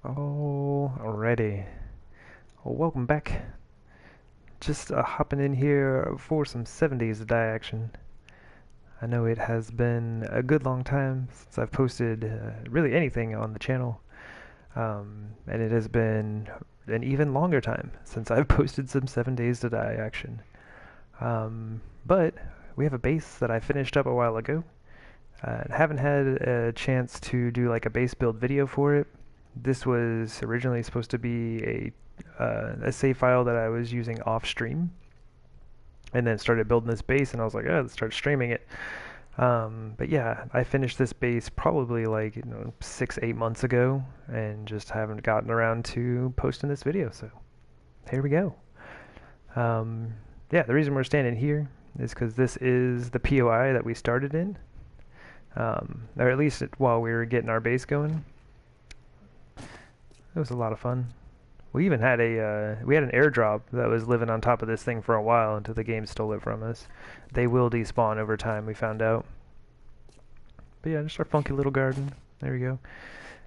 Alrighty. Well, welcome back. Just hopping in here for some 7 Days to Die action. I know it has been a good long time since I've posted really anything on the channel. And it has been an even longer time since I've posted some 7 Days to Die action. But we have a base that I finished up a while ago. Haven't had a chance to do like a base build video for it. This was originally supposed to be a save file that I was using off stream, and then started building this base, and I was like, oh, let's start streaming it. But yeah, I finished this base probably like 6, 8 months ago, and just haven't gotten around to posting this video. So here we go. Yeah, the reason we're standing here is because this is the POI that we started in, or at least while we were getting our base going. It was a lot of fun. We even had we had an airdrop that was living on top of this thing for a while until the game stole it from us. They will despawn over time, we found out. But yeah, just our funky little garden. There we go.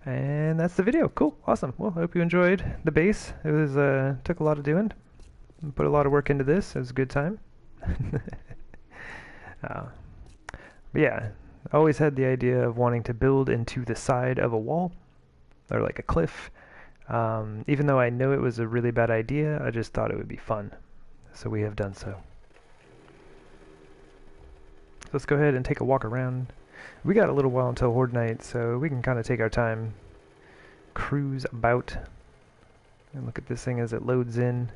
And that's the video. Cool, awesome. Well, I hope you enjoyed the base. It was took a lot of doing. Put a lot of work into this. It was a good time. But yeah, I always had the idea of wanting to build into the side of a wall or like a cliff. Even though I know it was a really bad idea, I just thought it would be fun. So we have done so. Let's go ahead and take a walk around. We got a little while until Horde night, so we can kind of take our time, cruise about, and look at this thing as it loads in.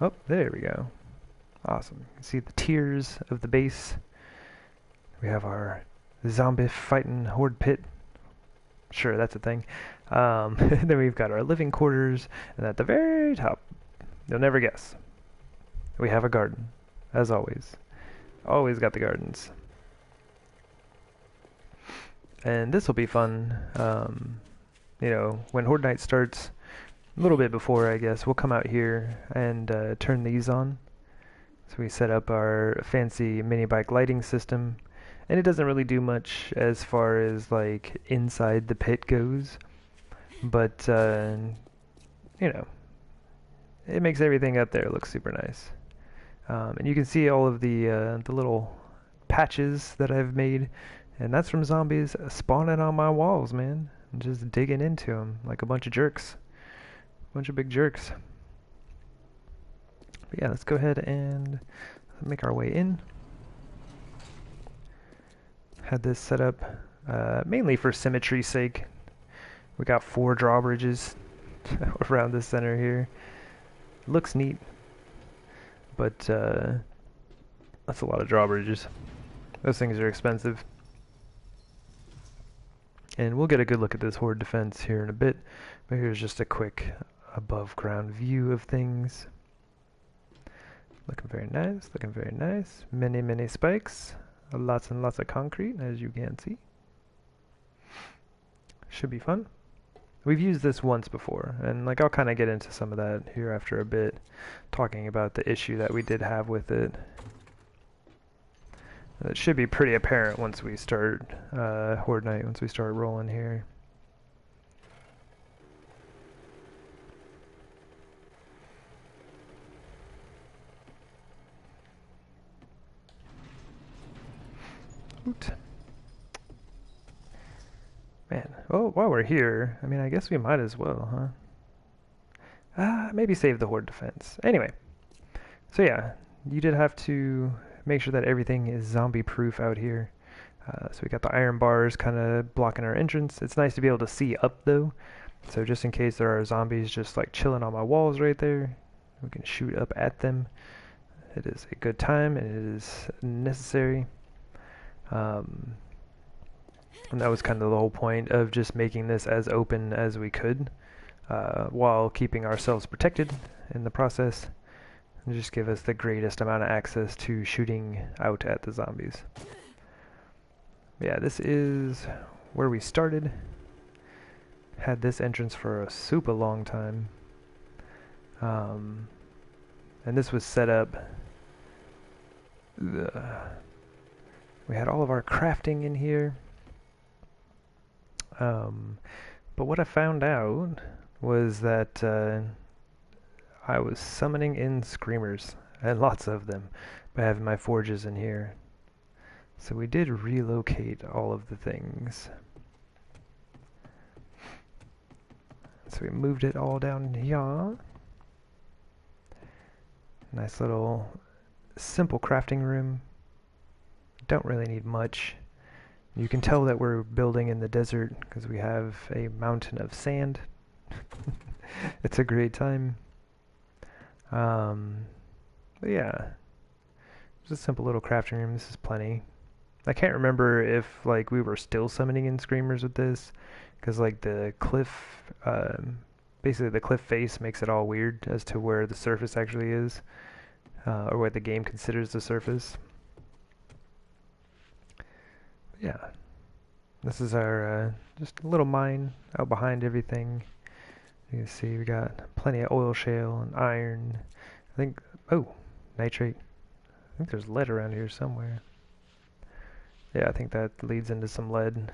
Oh, there we go. Awesome. You can see the tiers of the base. We have our zombie fighting Horde pit. Sure, that's a thing. Then we've got our living quarters, and at the very top, you'll never guess, we have a garden, as always. Always got the gardens. And this will be fun. When Horde Night starts, a little bit before, I guess, we'll come out here and turn these on. So we set up our fancy mini bike lighting system. And it doesn't really do much as far as like inside the pit goes, but it makes everything up there look super nice. And you can see all of the little patches that I've made, and that's from zombies spawning on my walls, man, and just digging into them like a bunch of jerks, bunch of big jerks. But yeah, let's go ahead and make our way in. Had this set up mainly for symmetry's sake. We got 4 drawbridges around the center here. Looks neat, but that's a lot of drawbridges. Those things are expensive. And we'll get a good look at this Horde defense here in a bit, but here's just a quick above ground view of things. Looking very nice, looking very nice. Many, many spikes. Lots and lots of concrete, as you can see. Should be fun. We've used this once before, and like I'll kind of get into some of that here after a bit, talking about the issue that we did have with it. It should be pretty apparent once we start Horde Night, once we start rolling here. Oot. Man, well, while we're here, I mean, I guess we might as well, huh? Maybe save the Horde defense. Anyway, so yeah, you did have to make sure that everything is zombie-proof out here. So we got the iron bars kind of blocking our entrance. It's nice to be able to see up, though. So just in case there are zombies just like chilling on my walls right there, we can shoot up at them. It is a good time, and it is necessary. And that was kind of the whole point of just making this as open as we could, while keeping ourselves protected in the process, and just give us the greatest amount of access to shooting out at the zombies. Yeah, this is where we started. Had this entrance for a super long time. And this was set up. We had all of our crafting in here. But what I found out was that I was summoning in screamers, and lots of them, by having my forges in here. So we did relocate all of the things. So we moved it all down here. Nice little simple crafting room. Don't really need much. You can tell that we're building in the desert because we have a mountain of sand. It's a great time. But yeah, it's a simple little crafting room. This is plenty. I can't remember if like we were still summoning in screamers with this, because like the cliff, basically the cliff face makes it all weird as to where the surface actually is, or what the game considers the surface. Yeah, this is our just a little mine out behind everything. You can see we got plenty of oil shale and iron. I think, oh, nitrate. I think there's lead around here somewhere. Yeah, I think that leads into some lead.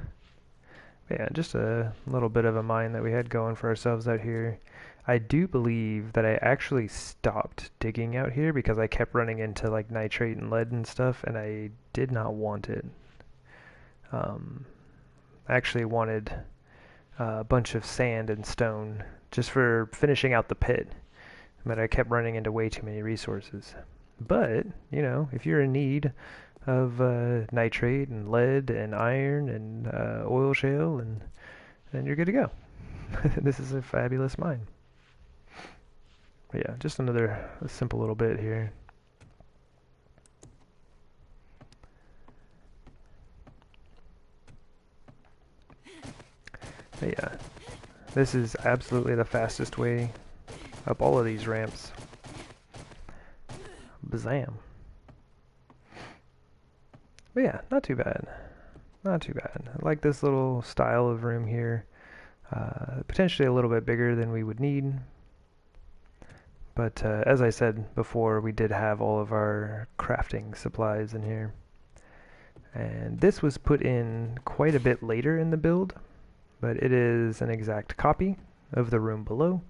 But yeah, just a little bit of a mine that we had going for ourselves out here. I do believe that I actually stopped digging out here because I kept running into like nitrate and lead and stuff, and I did not want it. I actually wanted a bunch of sand and stone just for finishing out the pit, but I kept running into way too many resources. But, you know, if you're in need of nitrate and lead and iron and oil shale, and then you're good to go. This is a fabulous mine. But yeah, just another simple little bit here. But yeah, this is absolutely the fastest way up all of these ramps. Bazam. But yeah, not too bad. Not too bad. I like this little style of room here. Potentially a little bit bigger than we would need. But as I said before, we did have all of our crafting supplies in here. And this was put in quite a bit later in the build, but it is an exact copy of the room below.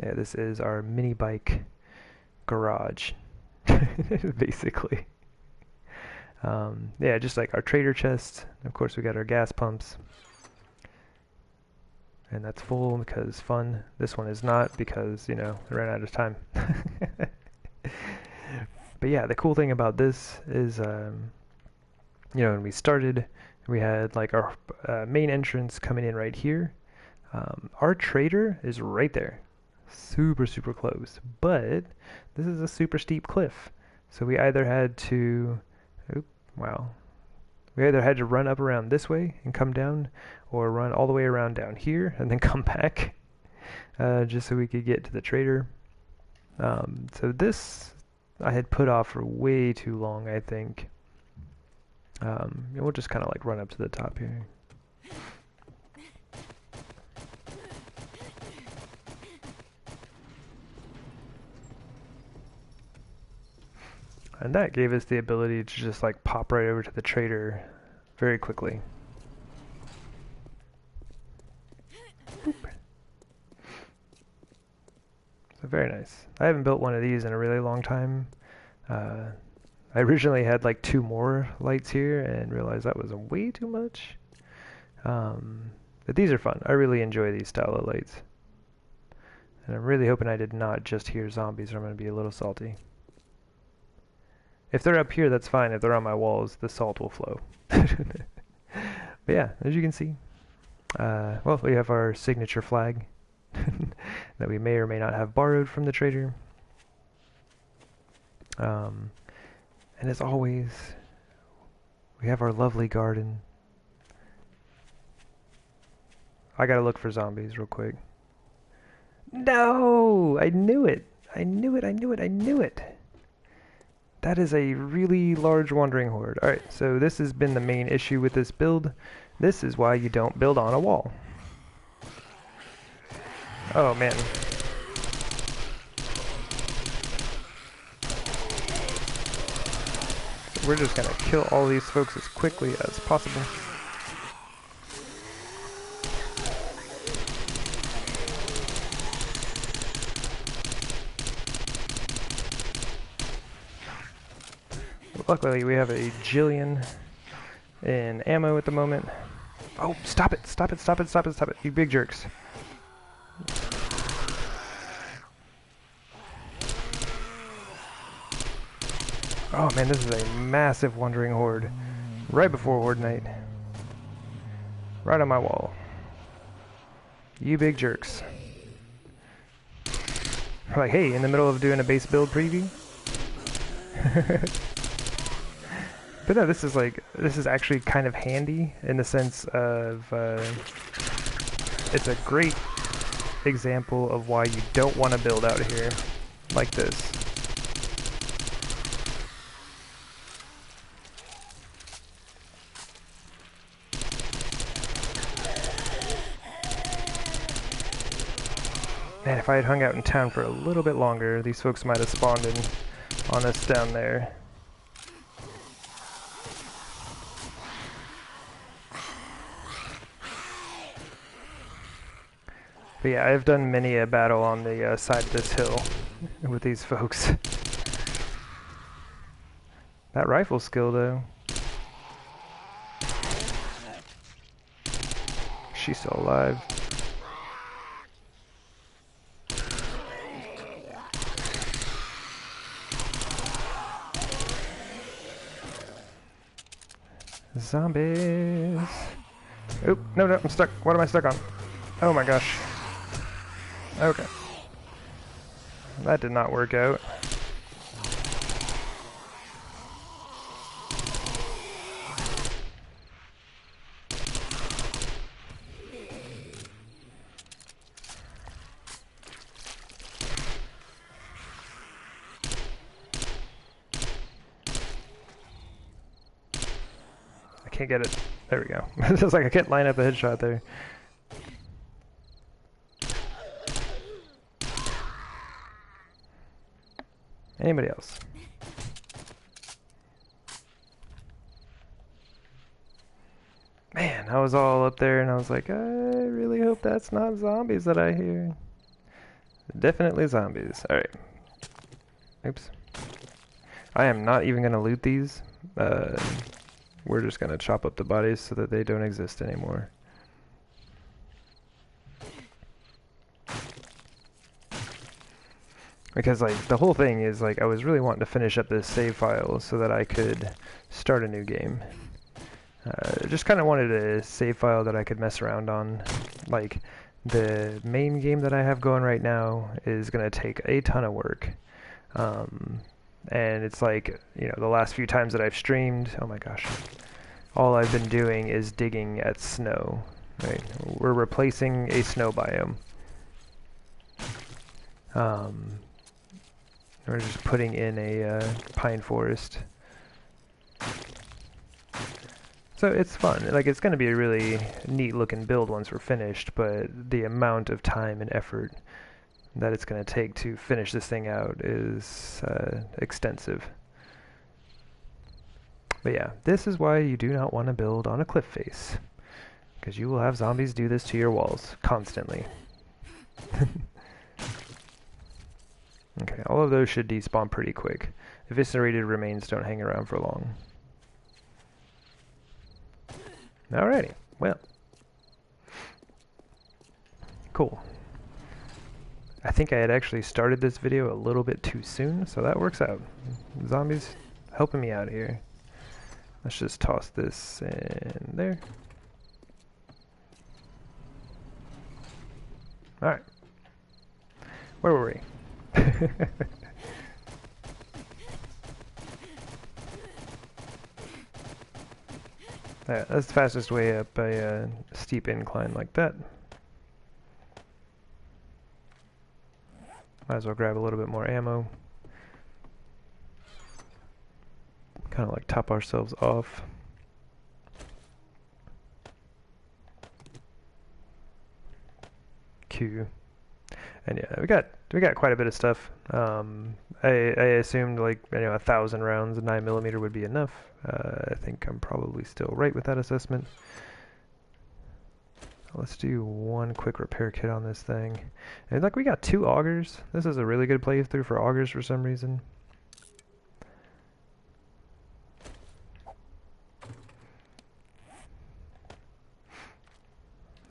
Yeah, this is our mini bike garage, basically. Yeah, just like our trader chest. Of course, we got our gas pumps. And that's full because fun. This one is not because, you know, I ran out of time. But yeah, the cool thing about this is, you know, when we started, we had like our main entrance coming in right here. Our trader is right there. Super, super close. But this is a super steep cliff. So we either had to, we either had to run up around this way and come down, or run all the way around down here and then come back, just so we could get to the trader. So this I had put off for way too long, I think. We'll just kind of like run up to the top here. And that gave us the ability to just like pop right over to the trader very quickly. Boop. So very nice. I haven't built one of these in a really long time. I originally had like 2 more lights here and realized that was way too much. But these are fun. I really enjoy these style of lights. And I'm really hoping I did not just hear zombies, or I'm going to be a little salty. If they're up here, that's fine. If they're on my walls, the salt will flow. But yeah, as you can see, well, we have our signature flag that we may or may not have borrowed from the trader. And as always, we have our lovely garden. I gotta look for zombies real quick. No! I knew it! I knew it, I knew it, I knew it! That is a really large wandering horde. Alright, so this has been the main issue with this build. This is why you don't build on a wall. Oh man. So we're just gonna kill all these folks as quickly as possible. Luckily, we have a jillion in ammo at the moment. Oh, stop it! Stop it! Stop it! Stop it! Stop it! You big jerks. Oh man, this is a massive wandering horde. Right before Horde Night. Right on my wall. You big jerks. Like, hey, in the middle of doing a base build preview? But no, this is actually kind of handy in the sense of, it's a great example of why you don't want to build out here like this. Man, if I had hung out in town for a little bit longer, these folks might have spawned in on us down there. But yeah, I've done many a battle on the side of this hill with these folks. That rifle skill, though. She's still alive. Zombies. Oop, no, I'm stuck. What am I stuck on? Oh my gosh. Okay. That did not work out. I can't get it. There we go. It's just like I can't line up a headshot there. Anybody else? Man, I was all up there and I was like, I really hope that's not zombies that I hear. Definitely zombies. Alright. Oops. I am not even going to loot these. We're just going to chop up the bodies so that they don't exist anymore. Because, like, the whole thing is, like, I was really wanting to finish up this save file so that I could start a new game. Just kind of wanted a save file that I could mess around on. Like, the main game that I have going right now is going to take a ton of work. And it's like, you know, the last few times that I've streamed, oh my gosh, all I've been doing is digging at snow. Right? We're replacing a snow biome. We're just putting in a pine forest. So it's fun. Like, it's going to be a really neat looking build once we're finished, but the amount of time and effort that it's going to take to finish this thing out is extensive. But yeah, this is why you do not want to build on a cliff face, because you will have zombies do this to your walls constantly. Okay, all of those should despawn pretty quick. Eviscerated remains don't hang around for long. Alrighty, well. Cool. I think I had actually started this video a little bit too soon, so that works out. Zombies helping me out here. Let's just toss this in there. Alright. Where were we? Yeah, that's the fastest way up a steep incline like that. Might as well grab a little bit more ammo. Kind of like top ourselves off. Q. And yeah, we got quite a bit of stuff. I assumed, like, you know, 1,000 rounds of 9mm would be enough. I think I'm probably still right with that assessment. Let's do one quick repair kit on this thing. And like, we got 2 augers. This is a really good playthrough for augers for some reason.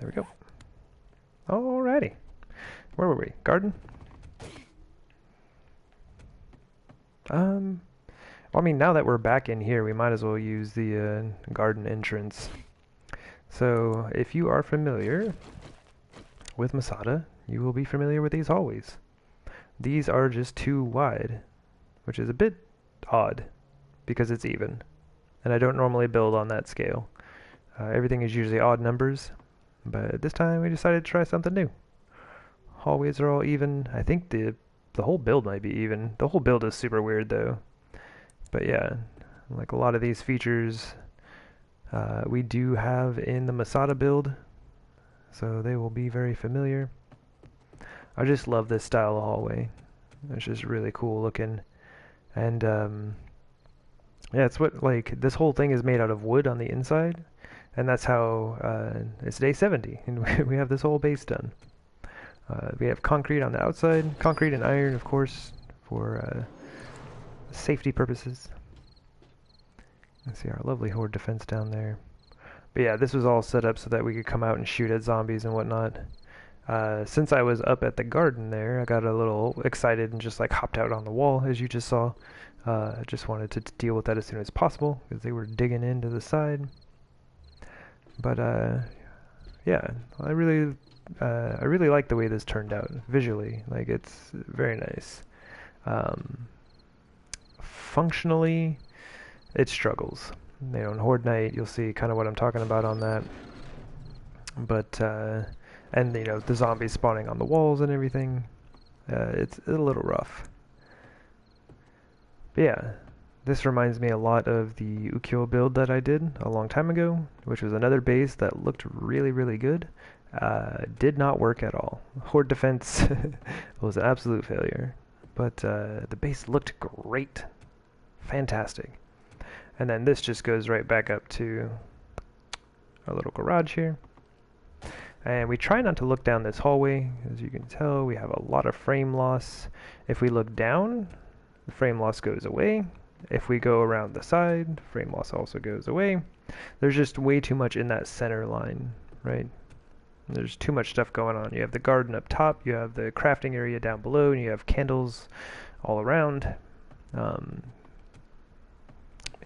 we go. Alrighty. Where were we? Garden? Well, I mean, now that we're back in here, we might as well use the garden entrance. So, if you are familiar with Masada, you will be familiar with these hallways. These are just too wide, which is a bit odd, because it's even. And I don't normally build on that scale. Everything is usually odd numbers, but this time we decided to try something new. Hallways are all even. I think the whole build might be even. The whole build is super weird though. But yeah, like a lot of these features we do have in the Masada build, so they will be very familiar. I just love this style of hallway. It's just really cool looking. And yeah, it's what, like, this whole thing is made out of wood on the inside, and that's how it's day 70, and we have this whole base done. We have concrete on the outside, concrete and iron, of course, for safety purposes. Let's see our lovely Horde defense down there. But yeah, this was all set up so that we could come out and shoot at zombies and whatnot. Since I was up at the garden there, I got a little excited and just like hopped out on the wall, as you just saw. I just wanted to deal with that as soon as possible, because they were digging into the side. But yeah, I really like the way this turned out visually. Like, it's very nice. Functionally, it struggles. You know, in Horde Night, you'll see kind of what I'm talking about on that. But and you know, the zombies spawning on the walls and everything. It's a little rough. But yeah, this reminds me a lot of the Ukiyo build that I did a long time ago, which was another base that looked really, really good. Did not work at all. Horde defense was an absolute failure. But the base looked great. Fantastic. And then this just goes right back up to our little garage here. And we try not to look down this hallway. As you can tell, we have a lot of frame loss. If we look down, the frame loss goes away. If we go around the side, frame loss also goes away. There's just way too much in that center line, right? There's too much stuff going on. You have the garden up top, you have the crafting area down below, and you have candles all around.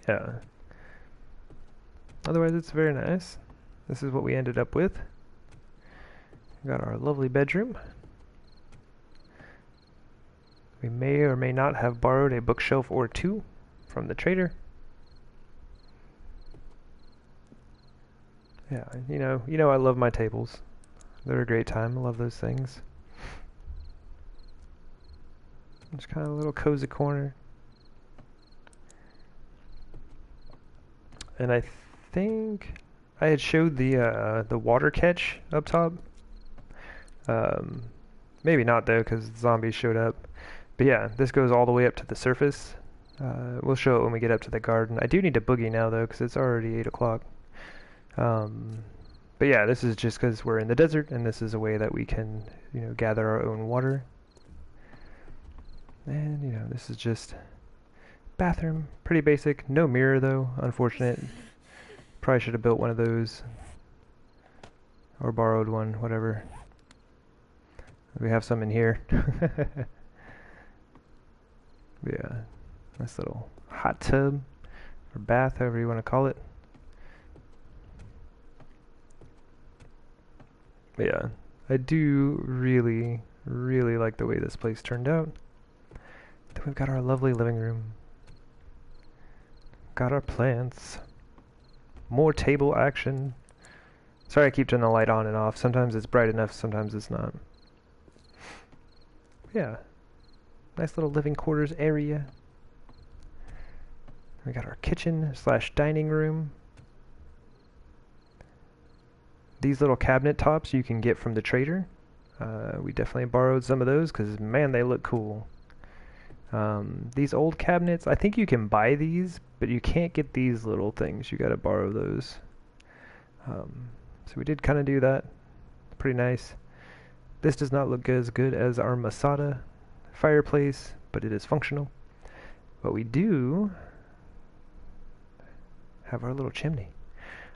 Yeah. Otherwise, it's very nice. This is what we ended up with. We got our lovely bedroom. We may or may not have borrowed a bookshelf or two from the trader. Yeah, you know I love my tables. They're a great time. I love those things. It's kind of a little cozy corner. And I think I had showed the water catch up top. Maybe not though, because zombies showed up. But yeah, this goes all the way up to the surface. We'll show it when we get up to the garden. I do need to boogie now though, because it's already 8 o'clock. But yeah, this is just because we're in the desert, and this is a way that we can, you know, gather our own water. And, you know, this is just bathroom. Pretty basic. No mirror though, unfortunate. Probably should have built one of those. Or borrowed one, whatever. We have some in here. Yeah, nice little hot tub or bath, however you want to call it. But yeah, I do really, really like the way this place turned out. Then we've got our lovely living room. Got our plants. More table action. Sorry I keep turning the light on and off. Sometimes it's bright enough, sometimes it's not. Yeah. Nice little living quarters area. We got our kitchen / dining room. These little cabinet tops you can get from the trader. We definitely borrowed some of those because, man, they look cool. These old cabinets, I think you can buy these, but you can't get these little things. You gotta borrow those. So we did kind of do that. Pretty nice. This does not look as good as our Masada fireplace, but it is functional. But we do have our little chimney.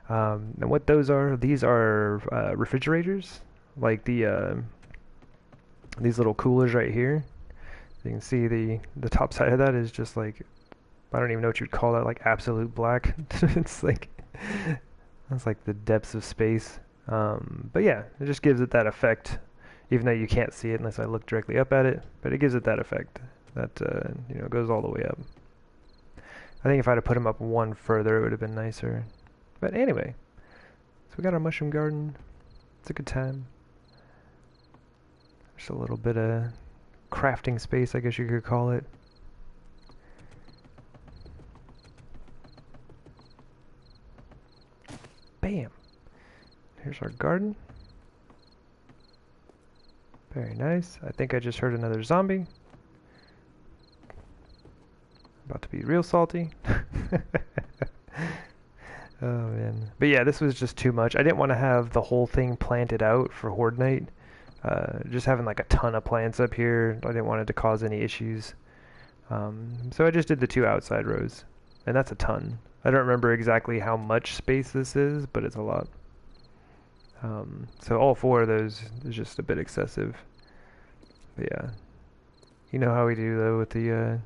And what those are, these are refrigerators, like these little coolers right here. You can see the top side of that is just like, I don't even know what you'd call that, like absolute black. It's like the depths of space. But yeah, it just gives it that effect, even though you can't see it unless I look directly up at it. But it gives it that effect that goes all the way up. I think if I'd have put him up one further, it would have been nicer. But anyway, so we got our mushroom garden. It's a good time. Just a little bit of crafting space, I guess you could call it. Bam! Here's our garden. Very nice. I think I just heard another zombie. About to be real salty. Oh man. But yeah, this was just too much. I didn't want to have the whole thing planted out for Horde Night. Just having like a ton of plants up here, I didn't want it to cause any issues. So I just did the 2 outside rows. And that's a ton. I don't remember exactly how much space this is, but it's a lot. So all 4 of those is just a bit excessive. But yeah. You know how we do though with the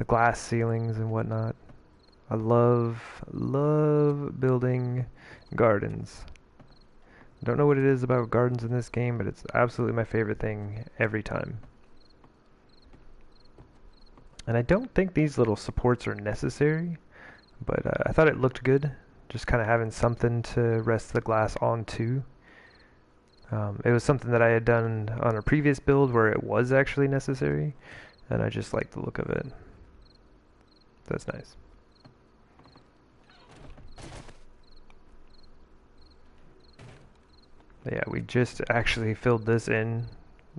glass ceilings and whatnot. I love building gardens. I don't know what it is about gardens in this game, but it's absolutely my favorite thing every time. And I don't think these little supports are necessary, but I thought it looked good, just kind of having something to rest the glass onto. It was something that I had done on a previous build where it was actually necessary, and I just like the look of it. That's nice. Yeah, we just actually filled this in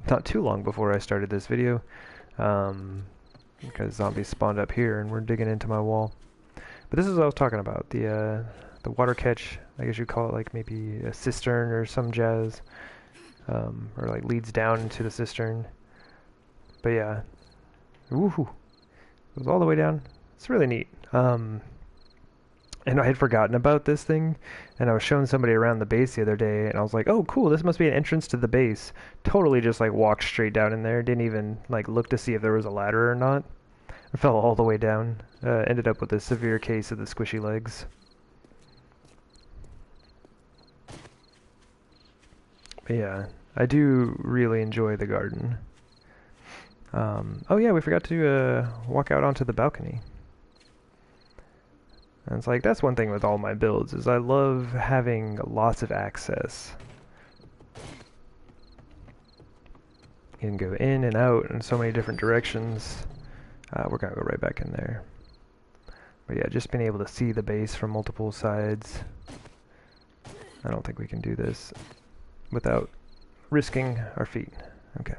not too long before I started this video, because zombies spawned up here and we're digging into my wall. But this is what I was talking about, the water catch, I guess you'd call it like maybe a cistern or some jazz, or like leads down into the cistern. But yeah, woohoo, it goes all the way down. It's really neat. And I had forgotten about this thing, and I was showing somebody around the base the other day, and I was like, oh cool, this must be an entrance to the base. Totally just like walked straight down in there, didn't even like look to see if there was a ladder or not. I fell all the way down, ended up with a severe case of the squishy legs. But yeah, I do really enjoy the garden. Oh yeah, we forgot to walk out onto the balcony. And it's like, that's one thing with all my builds, is I love having lots of access. You can go in and out in so many different directions. We're gonna go right back in there. But yeah, just being able to see the base from multiple sides. I don't think we can do this without risking our feet. Okay.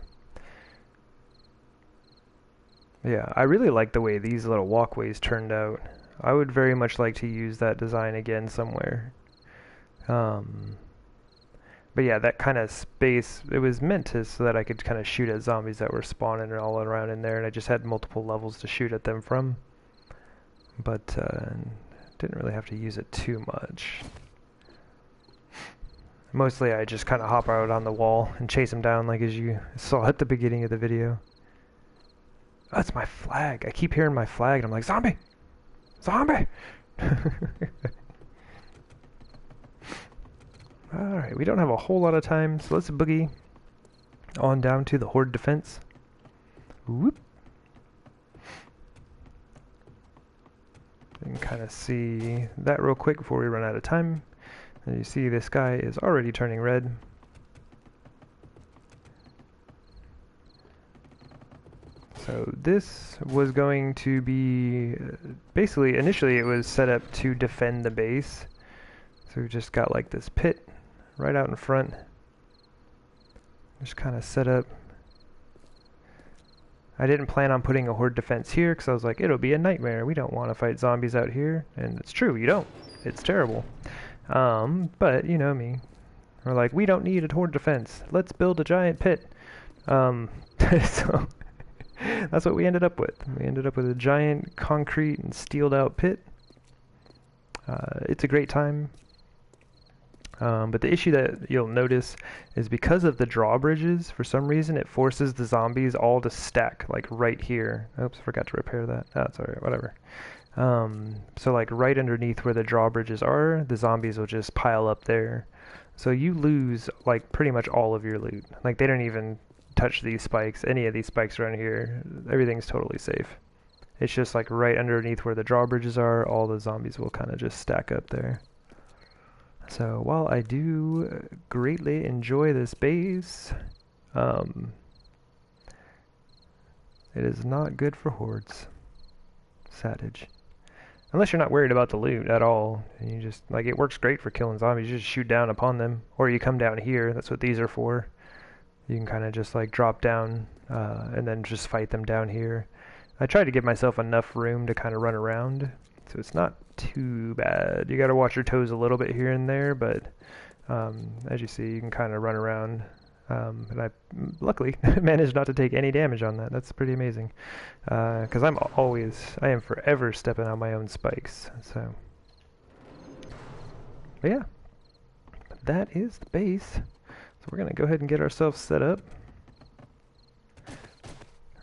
Yeah, I really like the way these little walkways turned out. I would very much like to use that design again somewhere. But yeah, that kind of space, it was meant to so that I could kind of shoot at zombies that were spawning all around in there, and I just had multiple levels to shoot at them from. But didn't really have to use it too much. Mostly I just kind of hop out on the wall and chase them down, like as you saw at the beginning of the video. Oh, that's my flag. I keep hearing my flag and I'm like, zombie! Zombie! Alright, we don't have a whole lot of time, so let's boogie on down to the Horde defense. Whoop! You can kind of see that real quick before we run out of time. And you see this guy is already turning red. So this was going to be, basically, initially it was set up to defend the base. So we just got like this pit right out in front. Just kind of set up. I didn't plan on putting a Horde defense here because I was like, it'll be a nightmare. We don't want to fight zombies out here. And it's true, you don't. It's terrible. But you know me. We're like, we don't need a Horde defense. Let's build a giant pit. So that's what we ended up with. We ended up with a giant concrete and steeled out pit. It's a great time. But the issue that you'll notice is because of the drawbridges, for some reason it forces the zombies all to stack, like right here. Oops, forgot to repair that. Oh, it's alright, whatever. So like right underneath where the drawbridges are, the zombies will just pile up there. So you lose like pretty much all of your loot. Like they don't even touch these spikes, any of these spikes around here. Everything's totally safe. It's just like right underneath where the drawbridges are, all the zombies will kind of just stack up there. So while I do greatly enjoy this base, it is not good for hordes. Savage. Unless you're not worried about the loot at all. You just, like, it works great for killing zombies. You just shoot down upon them. Or you come down here. That's what these are for. You can kind of just, like, drop down and then just fight them down here. I try to give myself enough room to kind of run around. So it's not too bad. You got to watch your toes a little bit here and there, but as you see, you can kind of run around. And I luckily managed not to take any damage on that. That's pretty amazing. Because I am forever stepping on my own spikes. So, but yeah, that is the base. So we're gonna go ahead and get ourselves set up.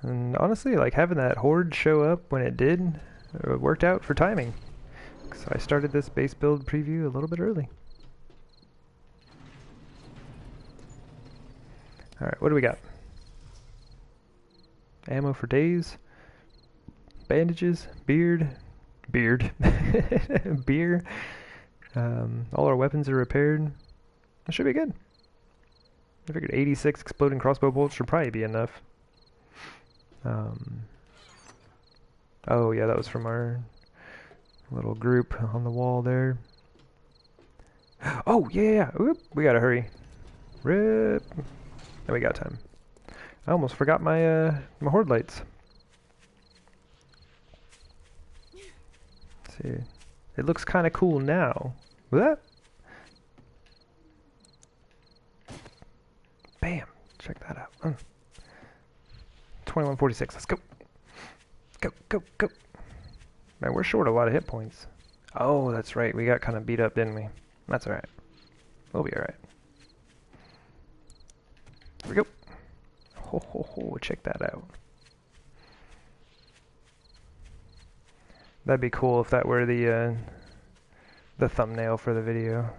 And honestly, like having that horde show up when it did, worked out for timing. So I started this base build preview a little bit early. Alright, what do we got? Ammo for days. Bandages. Beard. Beer. All our weapons are repaired. That should be good. I figured 86 exploding crossbow bolts should probably be enough. Oh yeah, that was from our little group on the wall there. Oh yeah! Oop, we gotta hurry. Rip. We got time. I almost forgot my my horde lights. Let's see, it looks kind of cool now. What? Bam! Check that out. 2146. Let's go. Go, go, go. Man, we're short a lot of hit points. Oh, that's right. We got kind of beat up, didn't we? That's alright. We'll be alright. Here we go. Ho, ho, ho. Check that out. That'd be cool if that were the thumbnail for the video.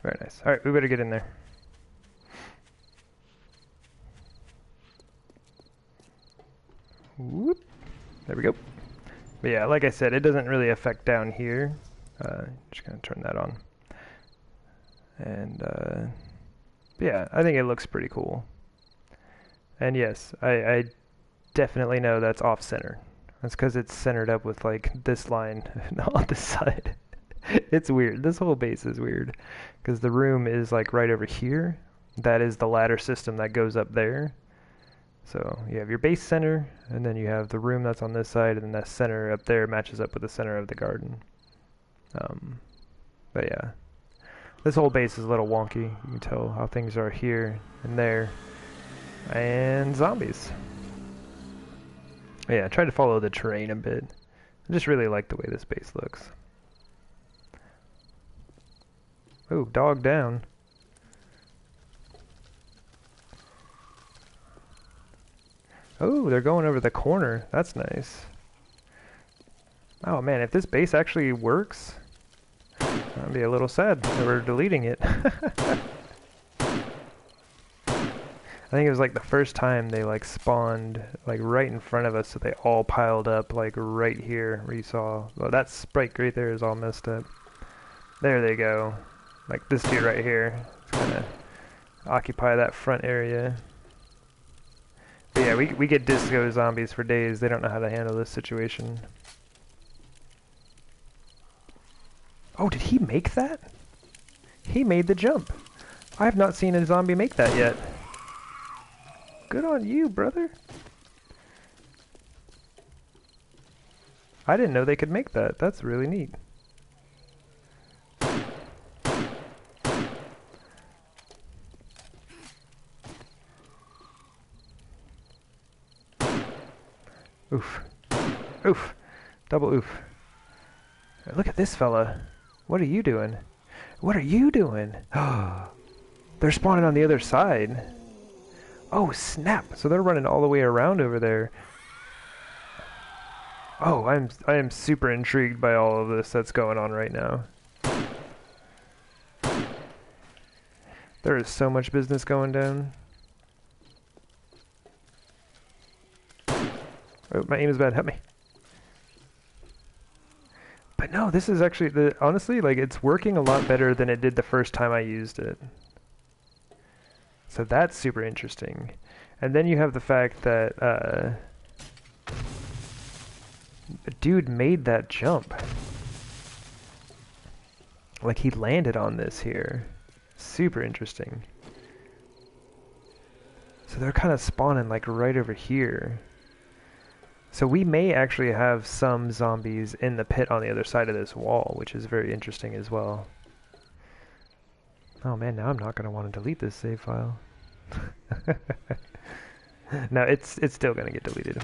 Very nice. Alright, we better get in there. Whoop. There we go. But yeah, like I said, it doesn't really affect down here. Just gonna turn that on. And yeah, I think it looks pretty cool. And yes, I definitely know that's off center. That's because it's centered up with like this line on the side. It's weird. This whole base is weird because the room is like right over here. That is the ladder system that goes up there. So you have your base center, and then you have the room that's on this side, and then that center up there matches up with the center of the garden. But yeah, this whole base is a little wonky. You can tell how things are here and there. And zombies. Yeah, I tried to follow the terrain a bit. I just really like the way this base looks. Oh, dog down. Oh, they're going over the corner. That's nice. Oh man, if this base actually works, I'd be a little sad that we're deleting it. I think it was like the first time they like spawned like right in front of us, so they all piled up like right here where you saw. Well, that spike right there is all messed up. There they go. Like this dude right here. It's gonna occupy that front area. But yeah, we get disco zombies for days. They don't know how to handle this situation. Oh, did he make that? He made the jump. I have not seen a zombie make that yet. Good on you, brother. I didn't know they could make that. That's really neat. Oof. Oof. Double oof. Look at this fella. What are you doing? What are you doing? They're spawning on the other side. Oh, snap. So they're running all the way around over there. Oh, I am super intrigued by all of this that's going on right now. There is so much business going down. Oh, my aim is bad. Help me. But no, this is actually honestly, like, it's working a lot better than it did the first time I used it. So that's super interesting. And then you have the fact that a dude made that jump. Like, he landed on this here. Super interesting. So they're kind of spawning like right over here. So we may actually have some zombies in the pit on the other side of this wall, which is very interesting as well. Oh man, now I'm not going to want to delete this save file. No, it's still going to get deleted.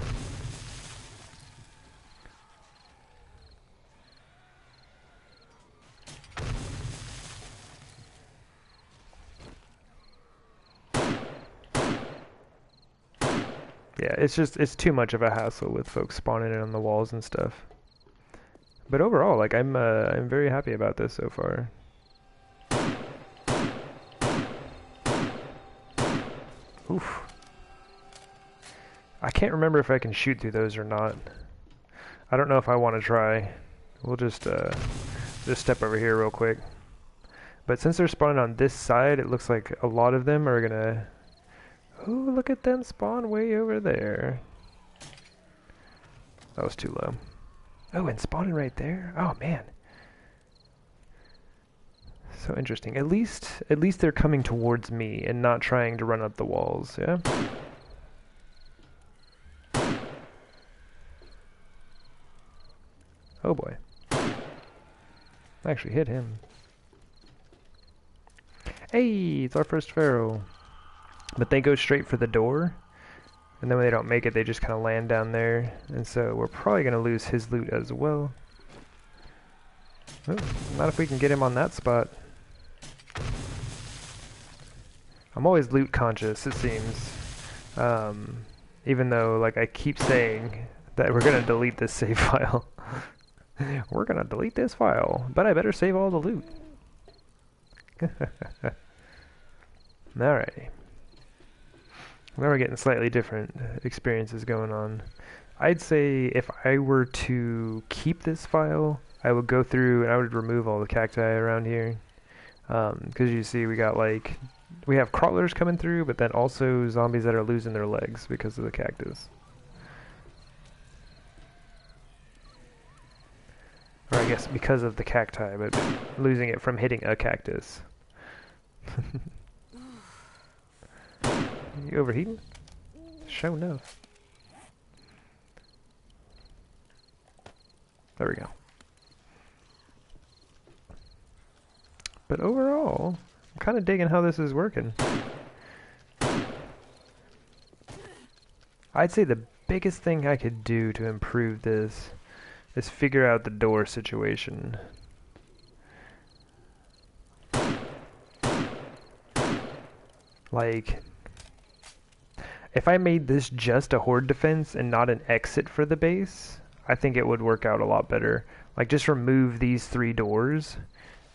Yeah, it's too much of a hassle with folks spawning in on the walls and stuff. But overall, like, I'm very happy about this so far. Oof. I can't remember if I can shoot through those or not. I don't know if I want to try. We'll just step over here real quick. But since they're spawning on this side, it looks like a lot of them are gonna... Ooh, look at them spawn way over there. That was too low. Oh, and spawning right there? Oh, man. So interesting. At least they're coming towards me and not trying to run up the walls, yeah? Oh boy. I actually hit him. Hey, it's our first pharaoh. But they go straight for the door, and then when they don't make it, they just kind of land down there, and so we're probably going to lose his loot as well. Oh, not if we can get him on that spot. I'm always loot conscious, it seems. Even though, like, I keep saying that we're going to delete this save file. We're going to delete this file, but I better save all the loot. Alrighty. Now we're getting slightly different experiences going on. I'd say if I were to keep this file, I would go through and I would remove all the cacti around here. Because you see we got like, we have crawlers coming through, but then also zombies that are losing their legs because of the cactus. Or I guess because of the cacti, but losing it from hitting a cactus. You overheating? Show enough. There we go. But overall, I'm kind of digging how this is working. I'd say the biggest thing I could do to improve this is figure out the door situation. Like, if I made this just a horde defense and not an exit for the base, I think it would work out a lot better. Like, just remove these 3 doors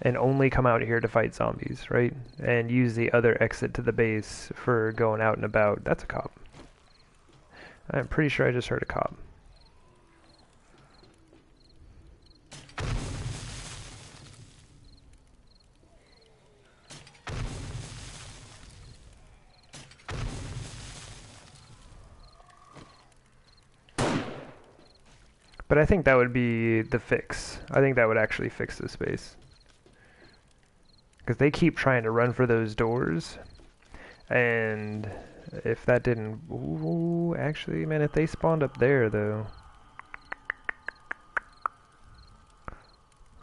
and only come out here to fight zombies, right? And use the other exit to the base for going out and about. That's a cop. I'm pretty sure I just heard a cop. But I think that would be the fix. I think that would actually fix this base. Because they keep trying to run for those doors. And if that didn't... Ooh, actually, man, if they spawned up there, though...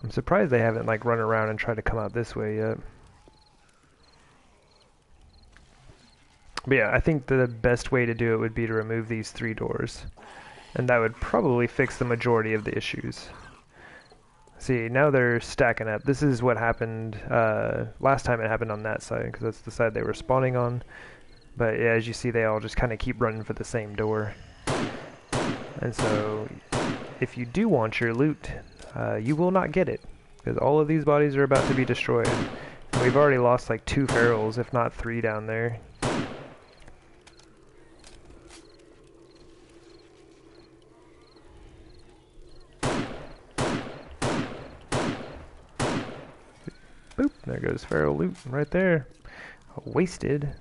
I'm surprised they haven't, like, run around and tried to come out this way yet. But yeah, I think the best way to do it would be to remove these 3 doors. And that would probably fix the majority of the issues. See, now they're stacking up. This is what happened last time it happened on that side, because that's the side they were spawning on. But yeah, as you see, they all just kind of keep running for the same door. And so, if you do want your loot, you will not get it, because all of these bodies are about to be destroyed. We've already lost like 2 ferals, if not 3 down there. Boop, there goes feral loot right there. Wasted.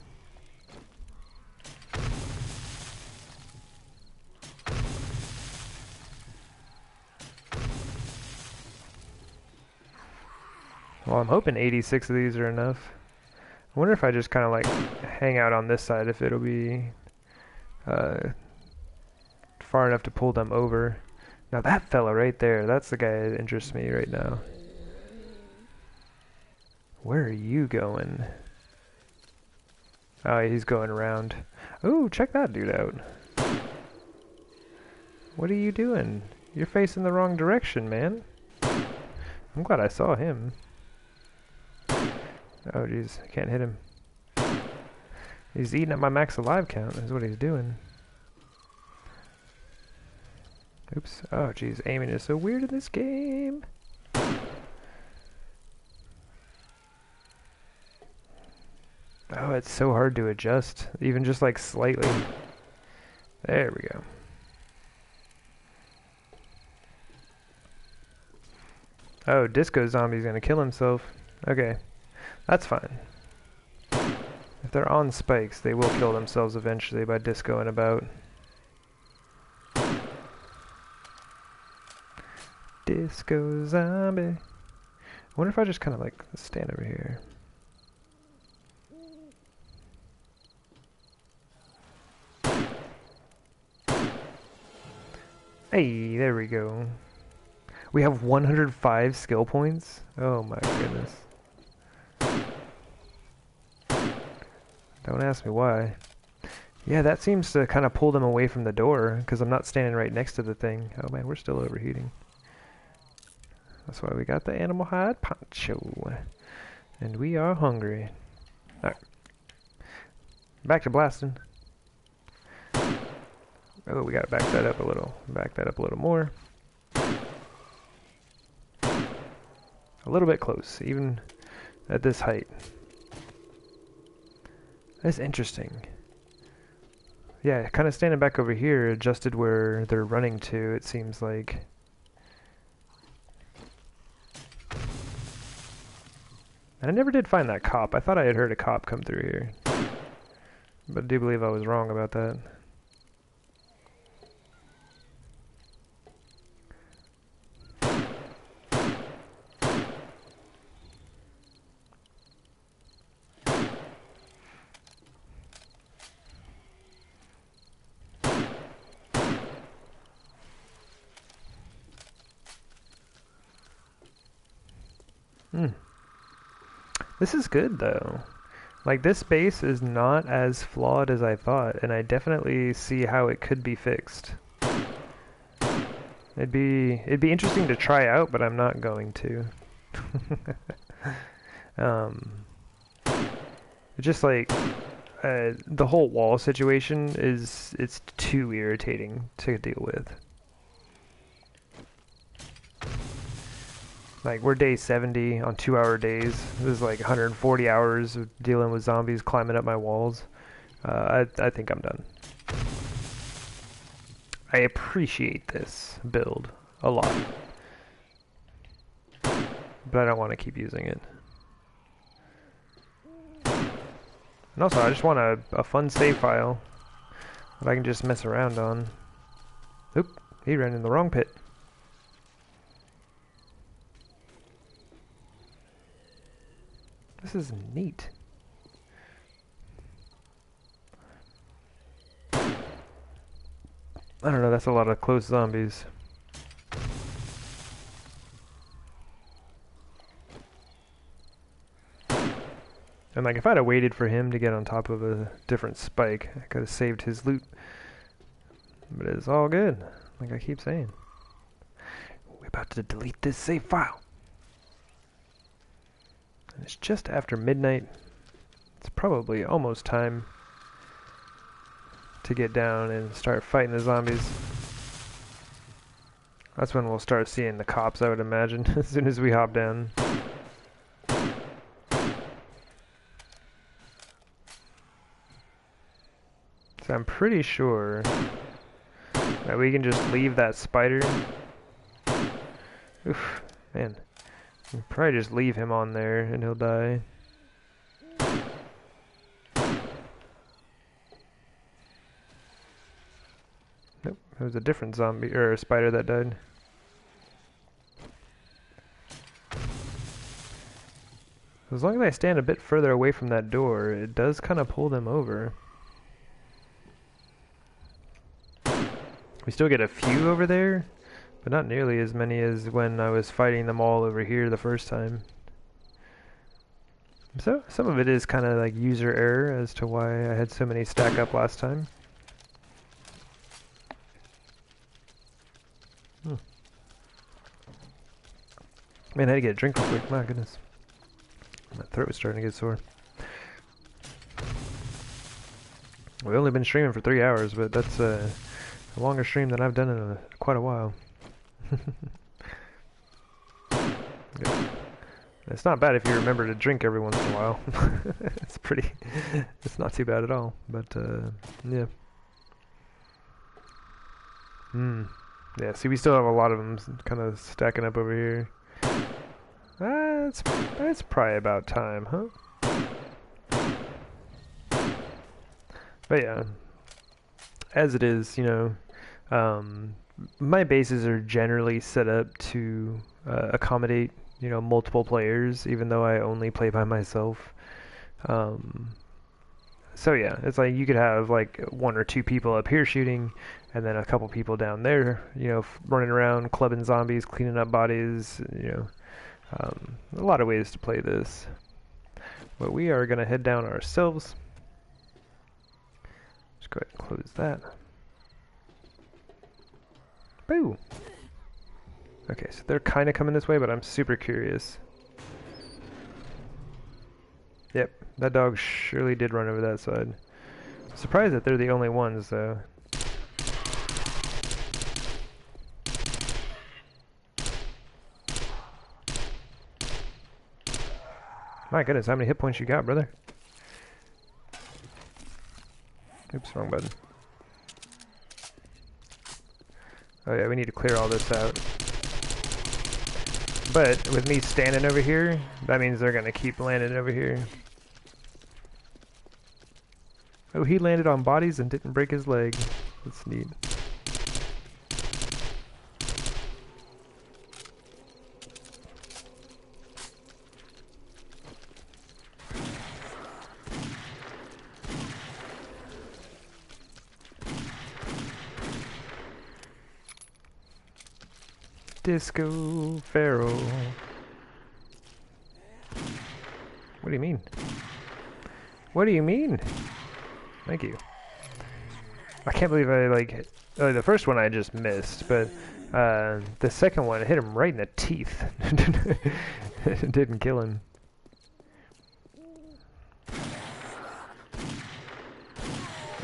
Well, I'm hoping 86 of these are enough. I wonder if I just kind of like hang out on this side, if it'll be far enough to pull them over. Now that fella right there, that's the guy that interests me right now. Where are you going? Oh, he's going around. Ooh, check that dude out. What are you doing? You're facing the wrong direction, man. I'm glad I saw him. Oh, jeez, I can't hit him. He's eating up my max alive count, is what he's doing. Oops. Oh, jeez, aiming is so weird in this game. Oh, it's so hard to adjust, even just like slightly. There we go. Oh, Disco Zombie's gonna kill himself. Okay, that's fine. If they're on spikes, they will kill themselves eventually by discoing about. Disco Zombie. I wonder if I just kind of like stand over here. Hey, there we go. We have 105 skill points? Oh my goodness. Don't ask me why. Yeah, that seems to kind of pull them away from the door, because I'm not standing right next to the thing. Oh man, we're still overheating. That's why we got the animal hide poncho. And we are hungry. Alright. Back to blasting. Oh, we gotta back that up a little. Back that up a little more. A little bit close, even at this height. That's interesting. Yeah, kind of standing back over here, adjusted where they're running to, it seems like. And I never did find that cop. I thought I had heard a cop come through here. But I do believe I was wrong about that. This is good though. Like, this base is not as flawed as I thought, and I definitely see how it could be fixed. It'd be interesting to try out, but I'm not going to. It's just like the whole wall situation it's too irritating to deal with. Like, we're day 70 on 2-hour days. This is like 140 hours of dealing with zombies climbing up my walls. I think I'm done. I appreciate this build a lot, but I don't want to keep using it. And also, I just want a fun save file that I can just mess around on. Oop, he ran in the wrong pit. This is neat. I don't know, that's a lot of close zombies. And like, if I'd have waited for him to get on top of a different spike, I could have saved his loot. But it's all good, like I keep saying. About to delete this save file. And it's just after midnight. It's probably almost time to get down and start fighting the zombies. That's when we'll start seeing the cops, I would imagine, as soon as we hop down. So I'm pretty sure that we can just leave that spider. Oof, man. We'll probably just leave him on there and he'll die. Nope, it was a different zombie, or a spider that died. As long as I stand a bit further away from that door, it does kind of pull them over. We still get a few over there, but not nearly as many as when I was fighting them all over here the first time. So, some of it is kind of like user error as to why I had so many stack up last time. Man, I had to get a drink real quick, my goodness. My throat was starting to get sore. We've only been streaming for 3 hours, but that's a longer stream than I've done in quite a while. It's not bad if you remember to drink every once in a while. It's not too bad at all, but yeah. Yeah, see, we still have a lot of them kind of stacking up over here. It's probably about time, huh? But yeah, as it is, you know, my bases are generally set up to accommodate, you know, multiple players, even though I only play by myself. So yeah, it's like you could have like 1 or 2 people up here shooting, and then a couple people down there, you know, running around, clubbing zombies, cleaning up bodies, you know. A lot of ways to play this. But we are going to head down ourselves. Just go ahead and close that. Boo! Okay, so they're kind of coming this way, but I'm super curious. Yep, that dog surely did run over that side. Surprised that they're the only ones, though. My goodness, how many hit points you got, brother? Oops, wrong button. Oh yeah, we need to clear all this out. But with me standing over here, that means they're gonna keep landing over here. Oh, he landed on bodies and didn't break his leg. That's neat. Disco Pharaoh. What do you mean? What do you mean? Thank you. I can't believe I like the first one I just missed, but the second one I hit him right in the teeth. It didn't kill him.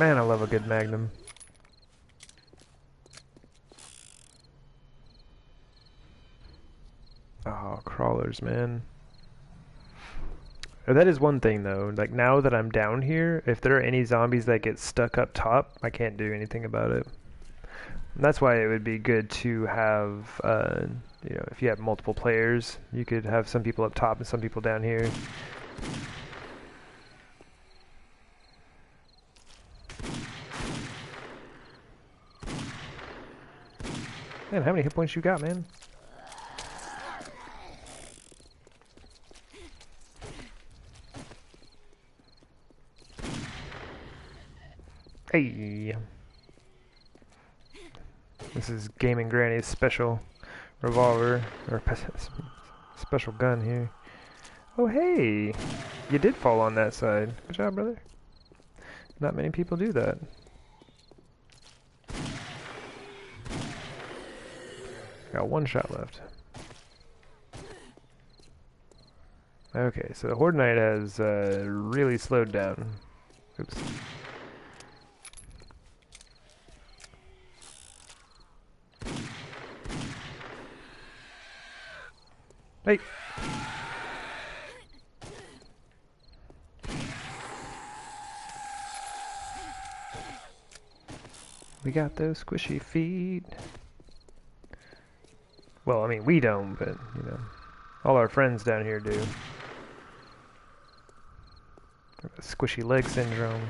Man, I love a good Magnum. Oh, crawlers, man. That is one thing, though. Like, now that I'm down here, if there are any zombies that get stuck up top, I can't do anything about it. And that's why it would be good to have, you know, if you have multiple players, you could have some people up top and some people down here. Man, how many hit points you got, man? Hey! This is Gaming Granny's special revolver, or special gun here. Oh hey! You did fall on that side. Good job, brother. Not many people do that. Got one shot left. Okay, so the Horde Knight has really slowed down. Oops. Hey! We got those squishy feet. Well, I mean, we don't, but, you know, all our friends down here do. Squishy leg syndrome.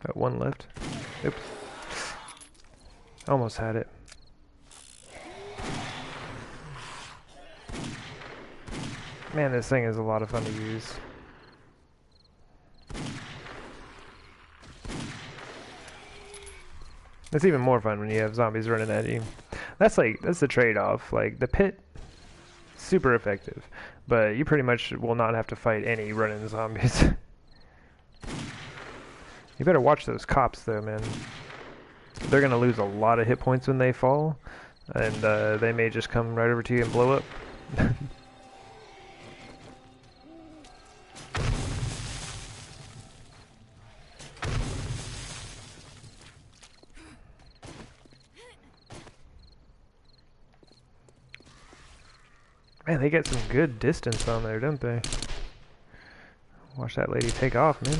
Got one left. Oops. Almost had it. Man, this thing is a lot of fun to use. It's even more fun when you have zombies running at you. That's the trade-off. Like, the pit, super effective, but you pretty much will not have to fight any running zombies. You better watch those cops though, man. They're gonna lose a lot of hit points when they fall, and they may just come right over to you and blow up. Man, they get some good distance on there, don't they? Watch that lady take off, man.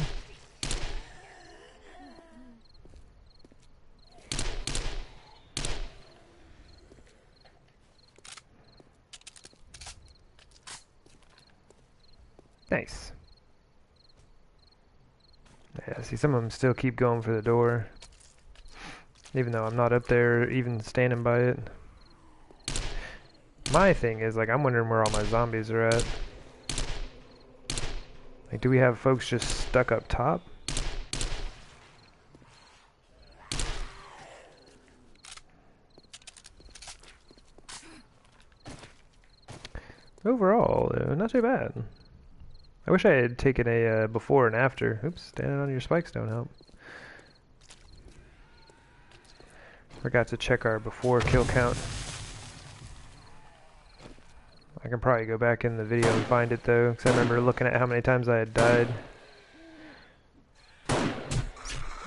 Nice. Yeah, see, some of them still keep going for the door. Even though I'm not up there even standing by it. My thing is, like, I'm wondering where all my zombies are at. Like, do we have folks just stuck up top? Overall, not too bad. I wish I had taken a before and after. Oops, standing on your spikes don't help. Forgot to check our before kill count. I can probably go back in the video and find it though, because I remember looking at how many times I had died.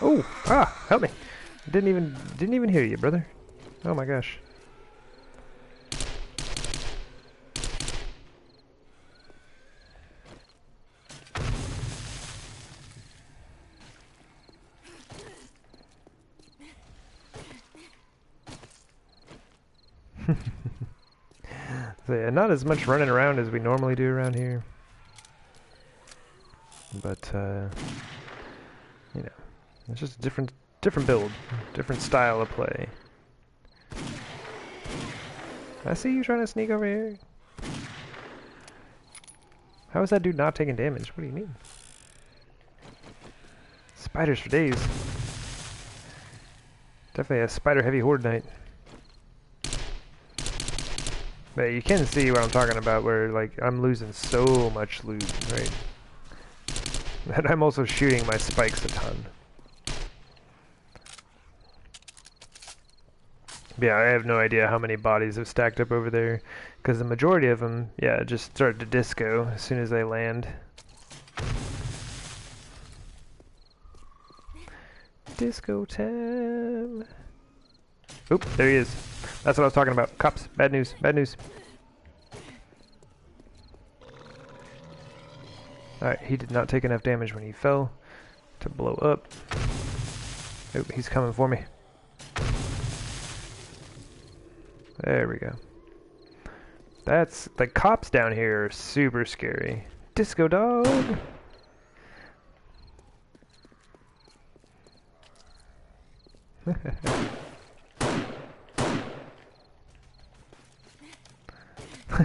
Oh, help me! Didn't even hear you, brother. Oh my gosh. So yeah, not as much running around as we normally do around here. But, you know, it's just a different build, different style of play. I see you trying to sneak over here. How is that dude not taking damage? What do you mean? Spiders for days. Definitely a spider-heavy Horde Knight. But you can see what I'm talking about, where, like, I'm losing so much loot, right? And I'm also shooting my spikes a ton. Yeah, I have no idea how many bodies have stacked up over there, because the majority of them, yeah, just start to disco as soon as they land. Disco time! Oop, there he is. That's what I was talking about. Cops. Bad news. Bad news. Alright, he did not take enough damage when he fell to blow up. Oh, he's coming for me. There we go. That's... the cops down here are super scary. Disco dog!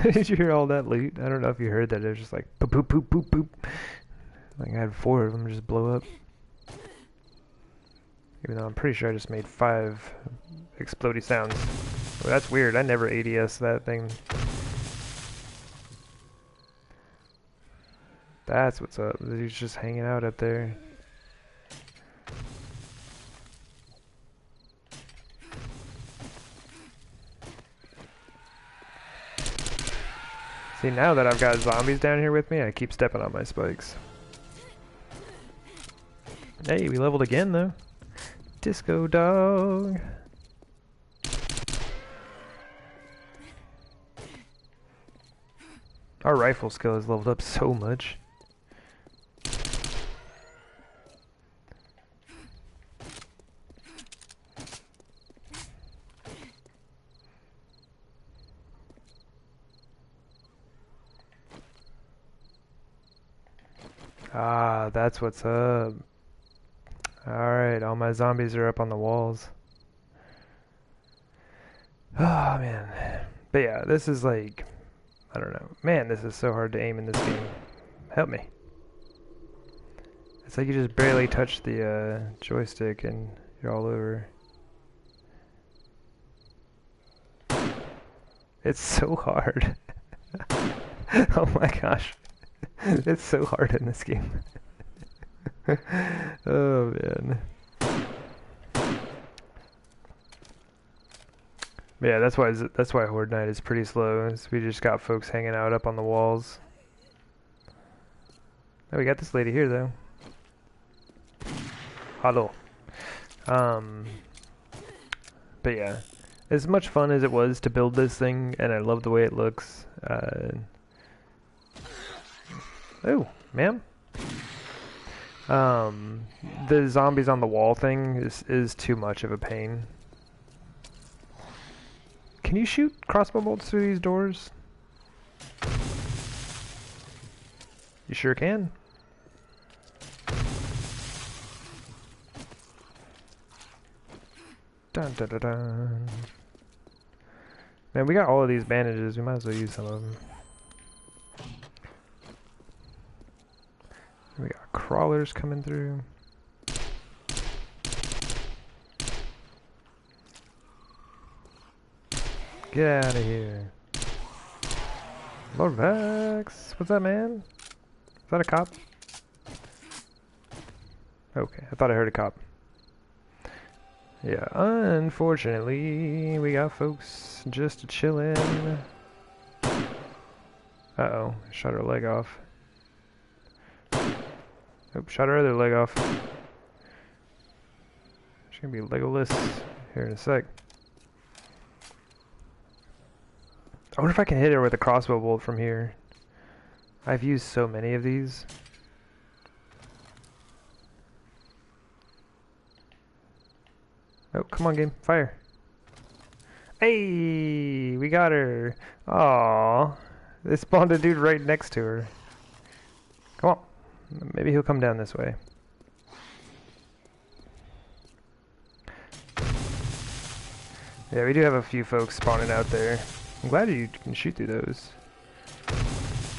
Did you hear all that loot? I don't know if you heard that. It was just like poop, poop, poop, poop, poop. Like I had 4 of them just blow up. Even though I'm pretty sure I just made 5 explodey sounds. Well, that's weird. I never ADS that thing. That's what's up. He's just hanging out up there. See, now that I've got zombies down here with me, I keep stepping on my spikes. Hey, we leveled again though. Disco dog. Our rifle skill has leveled up so much. Ah, that's what's up. Alright, all my zombies are up on the walls. Oh man. But yeah, this is like, I don't know. Man, this is so hard to aim in this game. Help me. It's like you just barely touch the joystick and you're all over. It's so hard. Oh my gosh. It's so hard in this game. Oh man. Yeah, that's why Horde Night is pretty slow. Is we just got folks hanging out up on the walls. Oh, we got this lady here though. Huddle. But yeah, as much fun as it was to build this thing, and I love the way it looks. Oh, ma'am. The zombies on the wall thing is too much of a pain. Can you shoot crossbow bolts through these doors? You sure can. Dun dun dun dun. Man, we got all of these bandages. We might as well use some of them. We got crawlers coming through. Get out of here. Lord Vex. What's that, man? Is that a cop? Okay, I thought I heard a cop. Yeah, unfortunately, we got folks just chillin'. Uh-oh, shot her leg off. Oh, shot her other leg off. She's gonna be Legolas here in a sec. I wonder if I can hit her with a crossbow bolt from here. I've used so many of these. Oh, come on, game. Fire. Hey, we got her. Aww. They spawned a dude right next to her. Come on. Maybe he'll come down this way. Yeah, we do have a few folks spawning out there. I'm glad you can shoot through those.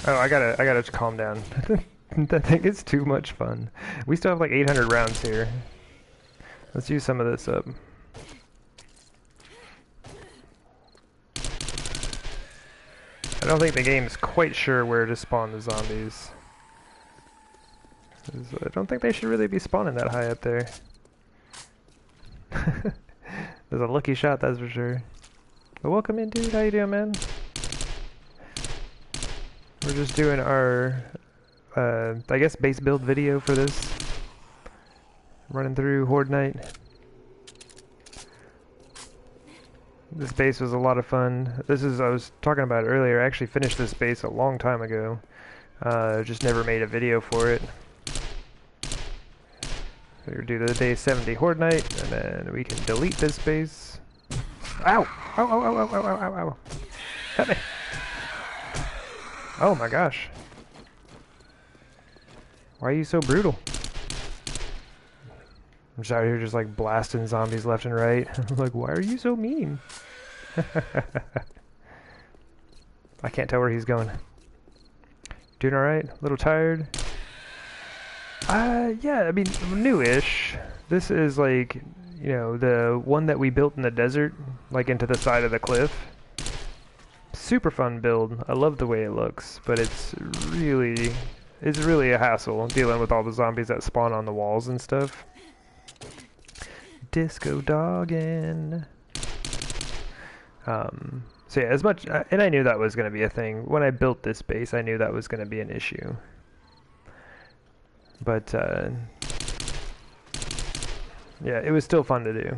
Oh, I gotta calm down. That thing is too much fun. We still have like 800 rounds here. Let's use some of this up. I don't think the game's quite sure where to spawn the zombies. I don't think they should really be spawning that high up there. There's a lucky shot, that's for sure. But welcome in, dude. How you doing, man? We're just doing our, I guess, base build video for this. Running through Horde Night. This base was a lot of fun. This is, I was talking about it earlier, I actually finished this base a long time ago. Just never made a video for it. We're gonna do the day 70 Horde Night, and then we can delete this base. Ow! Ow, ow, ow, ow, ow, ow, ow. Help me! Oh my gosh. Why are you so brutal? I'm just out here just like blasting zombies left and right. I'm like, why are you so mean? I can't tell where he's going. Doing alright? A little tired? Yeah, I mean, new-ish. This is like, you know, the one that we built in the desert, like into the side of the cliff. Super fun build. I love the way it looks, but it's really a hassle dealing with all the zombies that spawn on the walls and stuff. Disco doggin'. So yeah, as much, and I knew that was going to be a thing. When I built this base, I knew that was going to be an issue. But, yeah, it was still fun to do.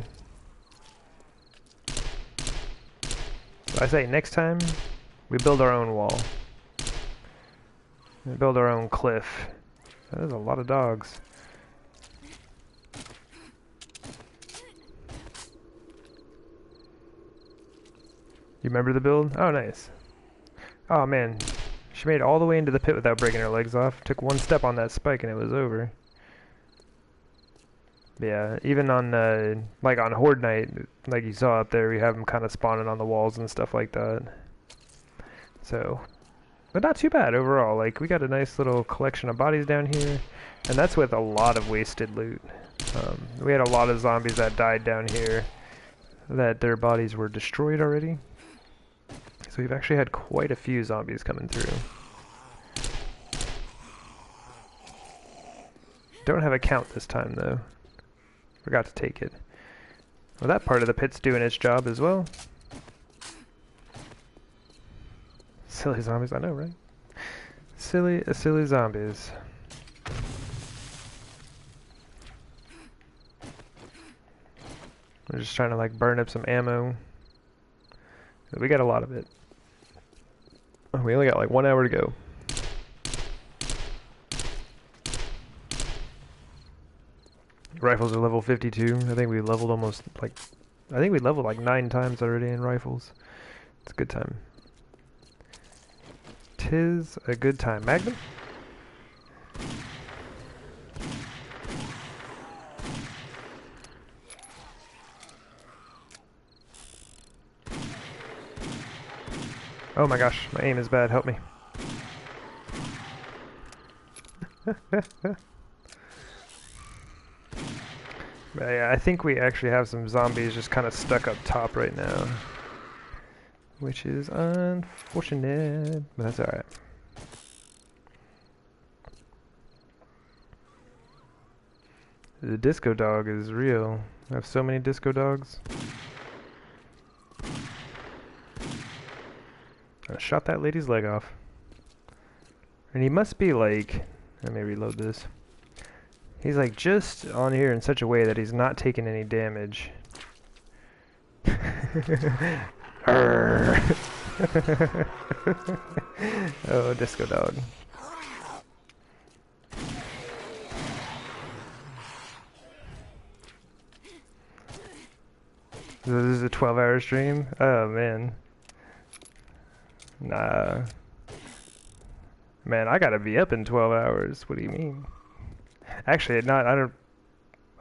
So I say next time, we build our own wall. We build our own cliff. There's a lot of dogs. You remember the build? Oh, nice. Oh, man. She made it all the way into the pit without breaking her legs off. Took one step on that spike and it was over. Yeah, even on, like on Horde night, like you saw up there, we have them kind of spawning on the walls and stuff like that. So, but not too bad overall. Like, we got a nice little collection of bodies down here, and that's with a lot of wasted loot. We had a lot of zombies that died down here, that their bodies were destroyed already. So we've actually had quite a few zombies coming through. Don't have a count this time, though. Forgot to take it. Well, that part of the pit's doing its job as well. Silly zombies, I know, right? Silly zombies. We're just trying to, like, burn up some ammo. We got a lot of it. Oh, we only got, like, 1 hour to go. Rifles are level 52. I think we leveled almost, like... I think we leveled, like, 9 times already in rifles. It's a good time. 'Tis a good time. Magnum? Oh my gosh, my aim is bad. Help me. Yeah, I think we actually have some zombies just kind of stuck up top right now. Which is unfortunate, but that's alright. The disco dog is real. I have so many disco dogs. I shot that lady's leg off. And he must be like... Let me reload this. He's like just on here in such a way that he's not taking any damage. Oh, disco dog. This is a 12-hour stream? Oh, man. Nah. Man, I gotta be up in 12 hours. What do you mean? Actually, not, I don't...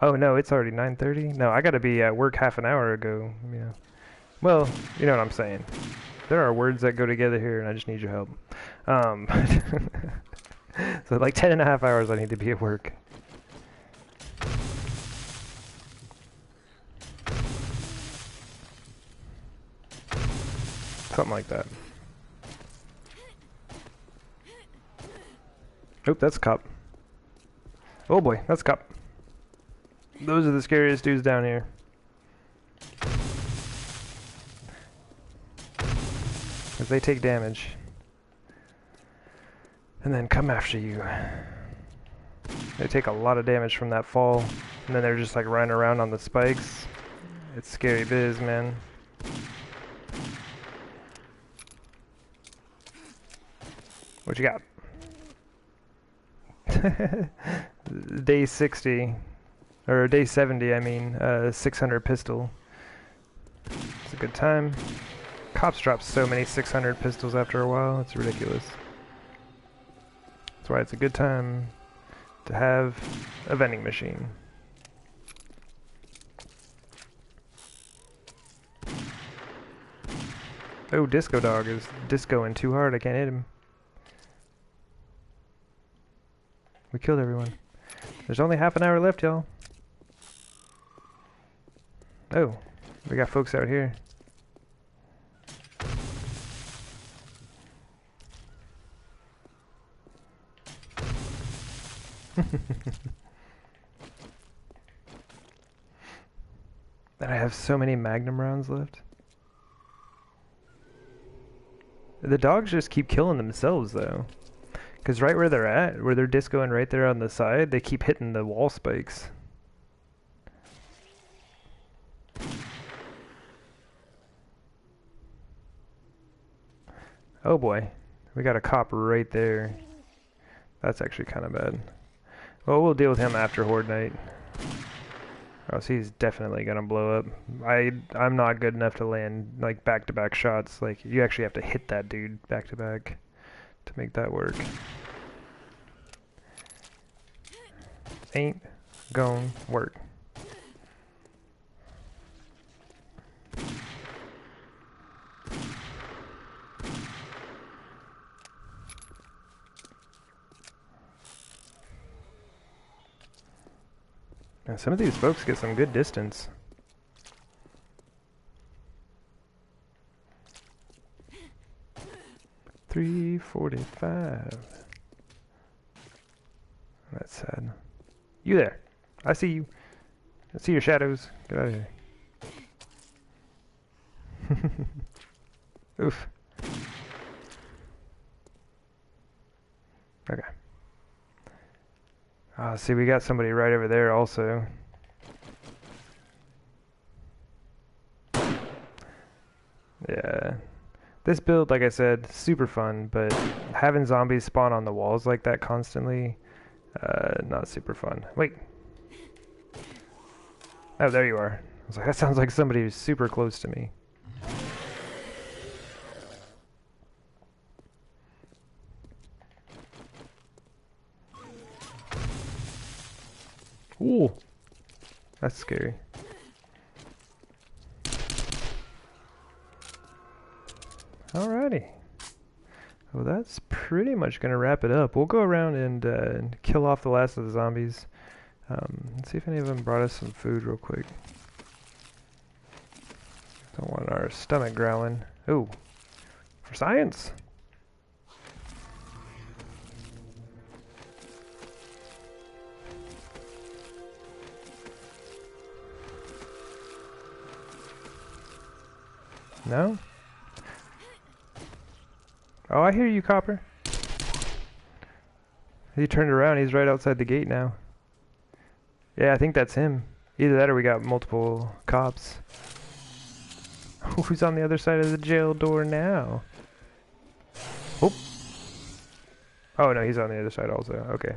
Oh, no, it's already 9:30? No, I gotta be at work half an hour ago. Yeah. Well, you know what I'm saying. There are words that go together here, and I just need your help. So, like 10 and a half hours I need to be at work. Something like that. Oh, that's a cop. Oh boy, that's a cop. Those are the scariest dudes down here. Because they take damage. And then come after you. They take a lot of damage from that fall. And then they're just like running around on the spikes. It's scary biz, man. What you got? Day 60. Or day 70, I mean. 600 pistol. It's a good time. Cops drop so many 600 pistols after a while. It's ridiculous. That's why it's a good time to have a vending machine. Oh, Disco Dog is discoing too hard. I can't hit him. We killed everyone. There's only half an hour left, y'all. Oh, we got folks out here. And I have so many Magnum rounds left. The dogs just keep killing themselves, though. Because right where they're at, where they're discoing right there on the side, they keep hitting the wall spikes. Oh boy. We got a cop right there. That's actually kind of bad. Well, we'll deal with him after Horde night. Oh, so he's definitely gonna blow up. I'm not good enough to land like back-to-back shots. Like you actually have to hit that dude back-to-back to make that work. Ain't gon' work. Now, some of these folks get some good distance. .345. That's sad. You there? I see you. I see your shadows. Get out of here. Oof. Okay. Ah, see, we got somebody right over there also. Yeah. This build, like I said, super fun, but having zombies spawn on the walls like that constantly, not super fun. Wait. Oh, there you are. I was like, that sounds like somebody who's super close to me. Ooh. That's scary. Alrighty. Well, that's pretty much going to wrap it up. We'll go around and kill off the last of the zombies. Let's see if any of them brought us some food real quick. Don't want our stomach growling. Ooh. For science! No? Oh, I hear you, Copper. He turned around, he's right outside the gate now. Yeah, I think that's him. Either that or we got multiple cops. Who's on the other side of the jail door now? Oh. Oh no, he's on the other side also. Okay.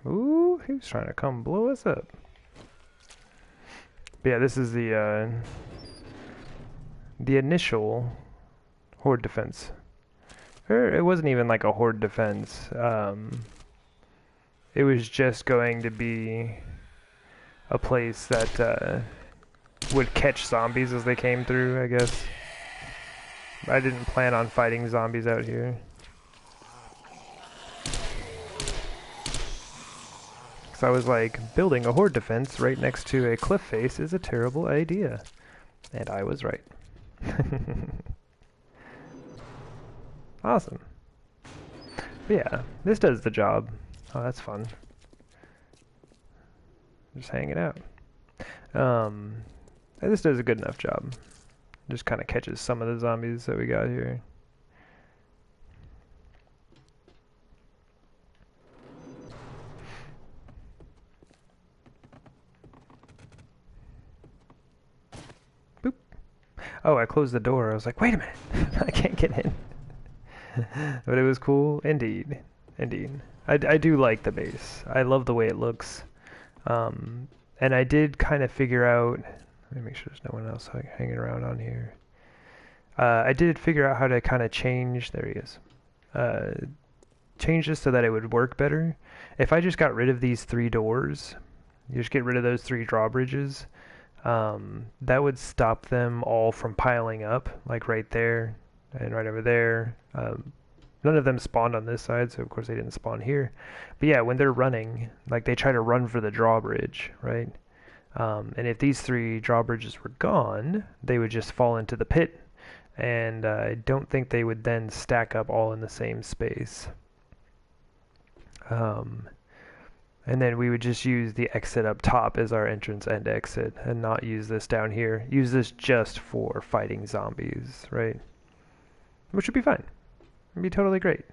Ooh, he was trying to come blow us up. But yeah, this is the initial Horde defense. Or it wasn't even like a Horde defense. It was just going to be a place that would catch zombies as they came through, I guess. I didn't plan on fighting zombies out here. So I was like, building a Horde defense right next to a cliff face is a terrible idea. And I was right. Awesome. But yeah, this does the job. Oh, that's fun. Just hanging out. This does a good enough job. Just kind of catches some of the zombies that we got here. Boop. Oh, I closed the door. I was like, wait a minute. I can't get in. But it was cool. Indeed. Indeed. I do like the base. I love the way it looks. And I did kind of figure out... Let me make sure there's no one else hanging around on here. I did figure out how to kind of change... There he is. Change this so that it would work better. If I just got rid of these 3 doors, you just get rid of those 3 drawbridges, that would stop them all from piling up, like right there and right over there. None of them spawned on this side, so of course they didn't spawn here. But yeah, when they're running, like they try to run for the drawbridge, right? And if these 3 drawbridges were gone, they would just fall into the pit. And I don't think they would then stack up all in the same space. And then we would just use the exit up top as our entrance and exit, and not use this down here. Use this just for fighting zombies, right? Which would be fine. It'd be totally great.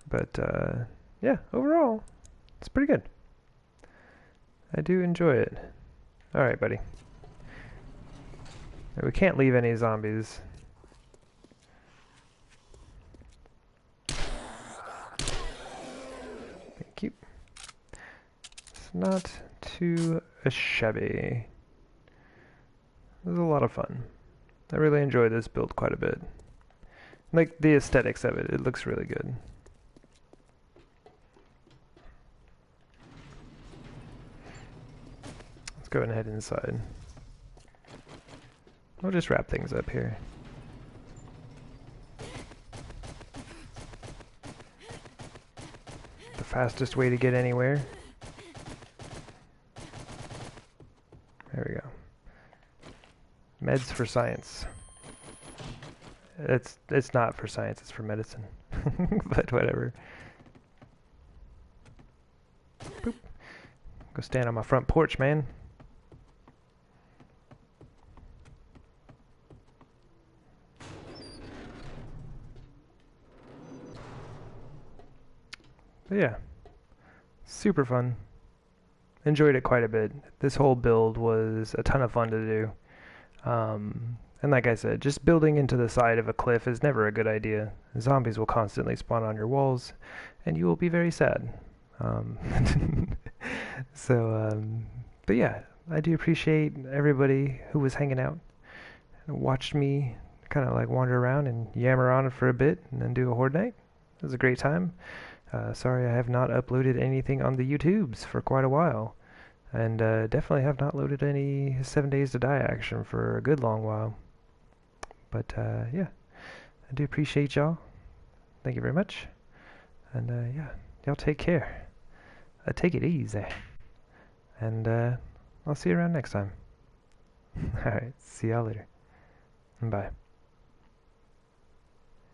But, yeah, overall, it's pretty good. I do enjoy it. Alright, buddy. We can't leave any zombies. Thank you. It's not too shabby. It was a lot of fun. I really enjoy this build quite a bit. Like the aesthetics of it, it looks really good. Let's go ahead inside. We'll just wrap things up here. The fastest way to get anywhere. There we go. Meds for science. It's not for science, it's for medicine. But whatever. Boop. Go stand on my front porch, man. But yeah, super fun. Enjoyed it quite a bit. This whole build was a ton of fun to do. And like I said, just building into the side of a cliff is never a good idea. Zombies will constantly spawn on your walls, and you will be very sad. But yeah, I do appreciate everybody who was hanging out and watched me kind of like wander around and yammer on for a bit and then do a Horde night. It was a great time. Sorry I have not uploaded anything on the YouTubes for quite a while. And definitely have not loaded any 7 Days to Die action for a good long while. But yeah, I do appreciate y'all. Thank you very much. And yeah, y'all take care. Take it easy. And I'll see you around next time. Alright, see y'all later. Bye.